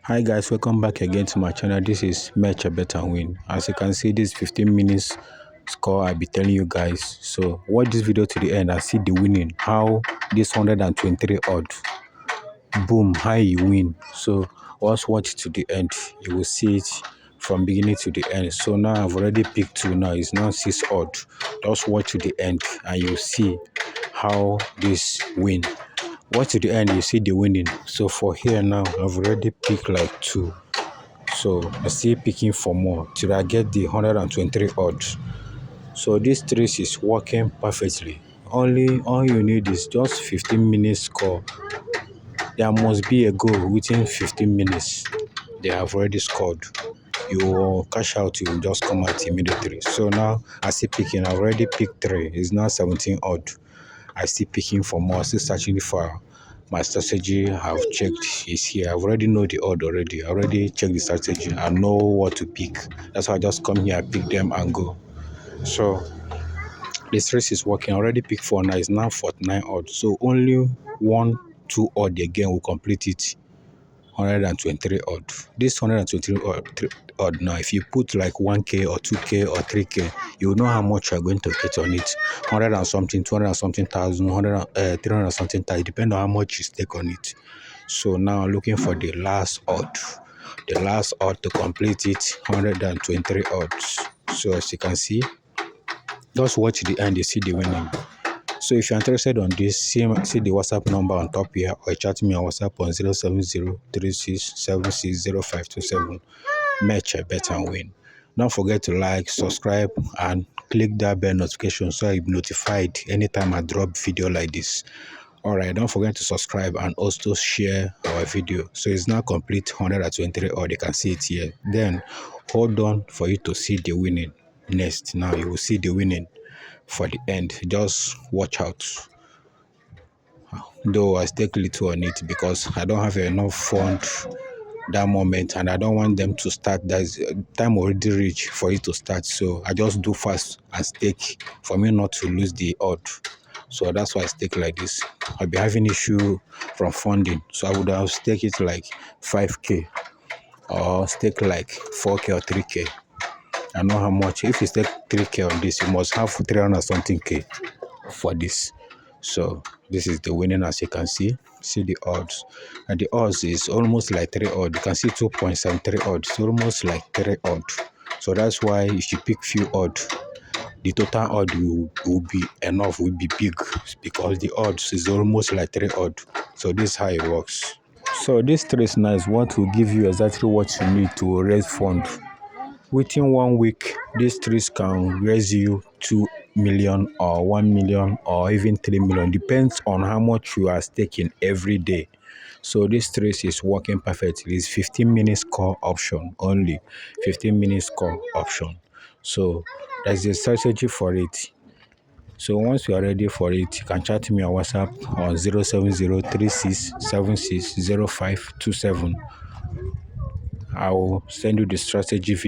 Hi guys, welcome back again to my channel. This is Bett&win. As you can see, this 15 minutes score I'll be telling you guys. So watch this video to the end and see the winning. How this 123 odd, boom, how you win. So once watch to the end, you will see it from beginning to the end. So now I've already picked two. Now it's now 6 odd. Just watch to the end and you'll see how this win. Watch to the end, you see the winning. So for here now, I've already picked like 2. So I still picking for more till I get the 123 odds. So this trace is working perfectly. All you need is just 15 minutes score. There must be a goal within 15 minutes. They have already scored. You will cash out, you will just come out immediately. So now I still picking. I already picked 3. It's now 17 odd. I still picking for more. Still searching for my strategy. I've checked is here. I already know the odd already. I already checked the strategy. I know what to pick. That's why I just come here, pick them and go. So this race is working. I already picked 4 now. It's now 49 odd. So only 1, 2 odd again will complete it. 123 odd. This 123 odd now, if you put like 1k or 2k or 3k, you will know how much you are going to get on it. 100 and something, 200 and something thousand, 300 and something thousand, depending on how much you stake on it. So now I'm looking for the last odd. The last odd to complete it, 123 odds. So as you can see, just watch the end, you see the winning. So if you're interested on this, see the WhatsApp number on top here, or chat me on WhatsApp on 07036760527. Match Bett&win. Don't forget to like, subscribe, and click that bell notification so you'll be notified anytime I drop video like this. Alright, don't forget to subscribe and also share our video. So it's now complete 123 odd. You can see it here. Then hold on for you to see the winning. Next, now you will see the winning for the end. Just watch out. Though I stake little on it because I don't have enough fund that moment and I don't want them to start. There's time already reached for it to start, so I just do fast and stake for me not to lose the odd. So that's why I stake like this. I'll be having issue from funding, so I would have stake it like 5k or stake like 4k or 3k. I know how much. If you stake 3k on this, you must have 300 something k for this. So this is the winning. As you can see the odds, and the odds is almost like 3 odd. You can see 2.73 odds. It's almost like 3 odd. So that's why if you pick few odd, the total odd will be enough, will be big, because the odds is almost like 3 odd. So this is how it works. So this trace now is what will give you exactly what you need to raise fund. Within 1 week, this trace can raise you 2 million or 1 million or even 3 million. Depends on how much you are staking every day. So this trace is working perfectly. It's 15 minutes call option only. 15 minutes call option. So there's a strategy for it. So once you are ready for it, you can chat me on WhatsApp on 07036760527. I will send you the strategy video.